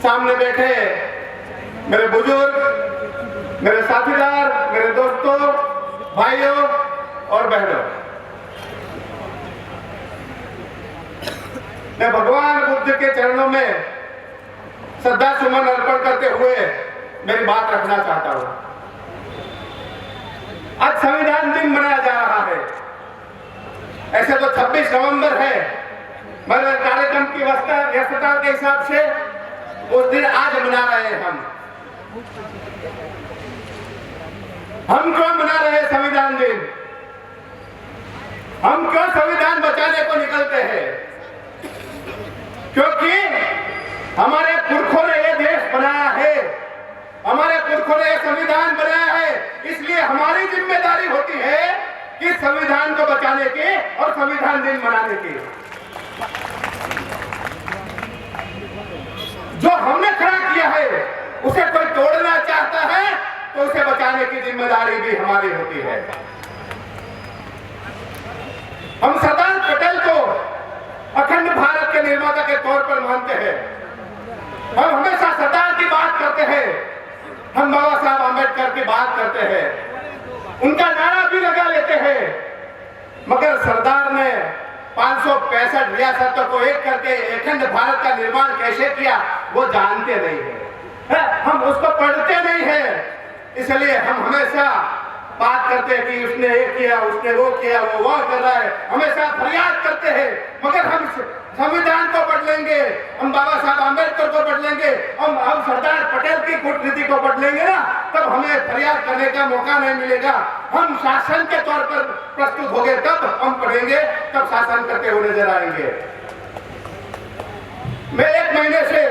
सामने बैठे मेरे बुजुर्ग, मेरे साथीदार, मेरे दोस्तों, भाइयों और बहनों, मैं भगवान बुद्ध के चरणों में श्रद्धा सुमन अर्पण करते हुए मेरी बात रखना चाहता हूं। आज संविधान दिन मनाया जा रहा है। ऐसे तो 26 नवंबर है, मगर कार्यक्रम की व्यस्तता के हिसाब से उस दिन आज मना रहे हैं हम क्यों मना रहे हैं संविधान दिन? हम क्यों संविधान बचाने को निकलते हैं? क्योंकि हमारे पुरखों ने यह देश बनाया है, हमारे पुरखों ने यह संविधान बनाया है, इसलिए हमारी जिम्मेदारी होती है कि संविधान को बचाने की और संविधान दिन मनाने की। जो हमने खड़ा किया है उसे कोई तोड़ना चाहता है तो उसे बचाने की जिम्मेदारी भी हमारी होती है। हम सरदार पटेल को अखंड भारत के निर्माता के तौर पर मानते हैं। हम हमेशा सरदार की बात करते हैं, हम बाबा साहब आंबेडकर की बात करते हैं, उनका नारा भी लगा लेते हैं, मगर सरदार ने 565 रियासतों को एक करके अखंड भारत का निर्माण कैसे किया वो जानते नहीं है, हम उसको पढ़ते नहीं है। इसलिए हम हमेशा बात करते हैं कि उसने ये किया, उसने वो किया, वो कर रहा है, हमेशा फरियाद करते हैं, मगर हम संविधान को पढ़ लेंगे, हम बाबा साहब आंबेडकर को पढ़ लेंगे, हम सरदार पटेल की कूटनीति को पढ़ लेंगे ना, तब हमें फरियाद करने का मौका नहीं मिलेगा। हम शासन के तौर पर प्रस्तुत हो गए तब हम पढ़ेंगे, तब शासन करते हुए नजर आएंगे। मैं 1 महीने से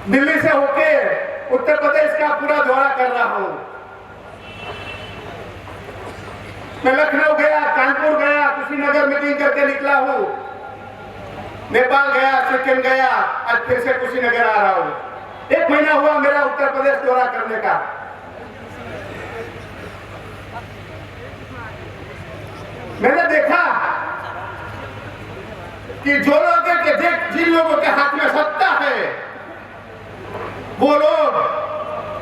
दिल्ली से होके उत्तर प्रदेश का पूरा दौरा कर रहा हूं। मैं लखनऊ गया, कानपुर गया, कुशीनगर मीटिंग करके निकला हूं, नेपाल गया, सिक्किम गया, आज फिर से कुशीनगर आ रहा हूं। 1 महीना हुआ मेरा उत्तर प्रदेश दौरा करने का। मैंने देखा कि जो लोग जिन लोगों के हाथ में सत्ता है वो लोग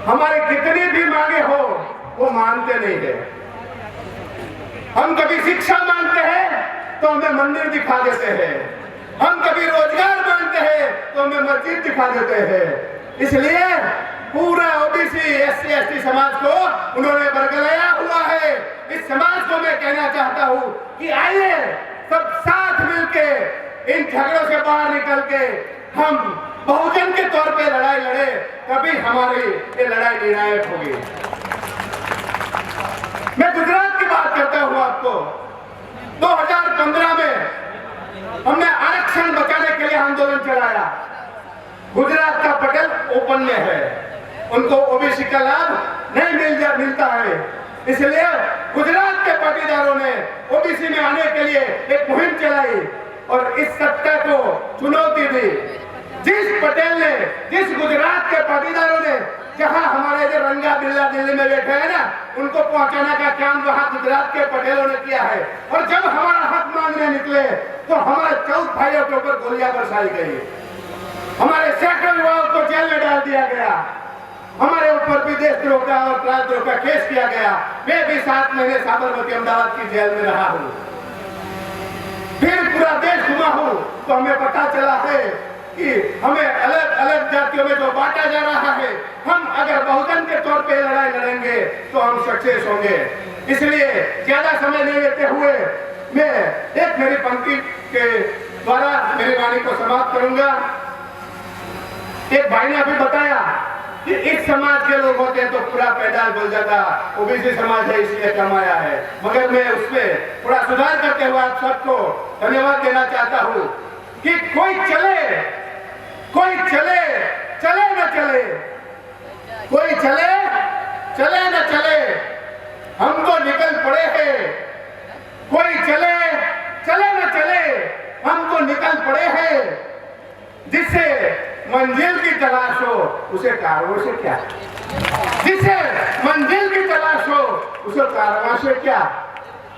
हमारी कितनी भी मांगे हो वो मानते नहीं है। हम कभी शिक्षा मांगते हैं तो हमें मंदिर दिखा देते हैं, हम कभी रोजगार मांगते हैं तो हमें मस्जिद दिखा देते हैं। इसलिए पूरा ओबीसी एससी एसटी समाज को उन्होंने बरगलाया हुआ है। इस समाज को मैं कहना चाहता हूं कि आइए सब साथ मिलके इन झगड़ों से बाहर निकल के हम बहुजन के तौर पे लड़ाई लड़े, तभी हमारी ये लड़ाई निर्णायक होगी। मैं गुजरात की बात करता हूं आपको। 2015 में हमने आरक्षण बचाने के लिए आंदोलन चलाया। गुजरात का पटेल ओपन में है, उनको ओबीसी का लाभ नहीं मिलता है, इसलिए गुजरात के पाटीदारों ने ओबीसी में आने के लिए एक मुहिम चलाई और इस सत्ता को चुनौती दी। जिस पटेल ने, जिस गुजरात के पाटीदारों ने, जहां हमारे जो रंगा बिल्ला दिल्ली में बैठे हैं ना, उनको पहुंचाने का काम वहां गुजरात के पटेलों ने किया है। और जब हमारा हक मांगने निकले तो हमारे 14 भाइयों के ऊपर गोलियां बरसाई गई, हमारे सैकड़ों युवाओं को जेल में डाल दिया गया, हमारे ऊपर विदेशद्रोह का और राजद्रोह का केस किया गया। मैं भी 7 महीने साबरमती अहमदाबाद की जेल में रहा हूं, फिर पूरा देश घुमा हूं, तो हमें पता चला है कि हमें अलग अलग जातियों में जो बांटा जा रहा है, हम अगर बहुजन के तौर पे लड़ाई लड़ेंगे तो हम सक्सेस होंगे। इसलिए ज्यादा समय नहीं लेते हुए मैं एक मेरी पंक्ति के द्वारा मेरी वाणी को समाप्त करूंगा। एक भाई ने अभी बताया कि इस समाज के लोग होते हैं तो पूरा पैदाल बोल जाता, ओबीसी समाज है इसलिए कमाया है, मगर मैं उसमें थोड़ा सुधार करते हुए आप सबको धन्यवाद देना चाहता हूं कि कोई चले चले न चले, कोई चले न चले, हम तो निकल पड़े हैं। कोई चले न चले, हम तो निकल पड़े हैं। जिसे मंजिल की तलाश हो उसे कारवां से क्या, जिसे मंजिल की तलाश हो उसे कारवां से क्या।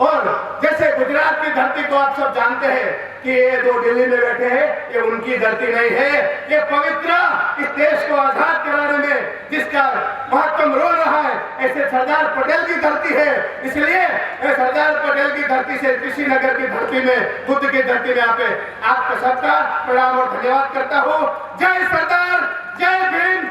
और जैसे गुजरात की धरती को आप सब जानते हैं कि ये जो दिल्ली में बैठे हैं ये उनकी धरती नहीं है, ये पवित्र इस देश को आजाद कराने में जिसका महत्वपूर्ण रोल रहा है ऐसे सरदार पटेल की धरती है। इसलिए सरदार पटेल की धरती से कुशीनगर की धरती में, बुद्ध की धरती में आपका सबका प्रणाम और धन्यवाद करता हूँ। जय सरदार, जय भीम।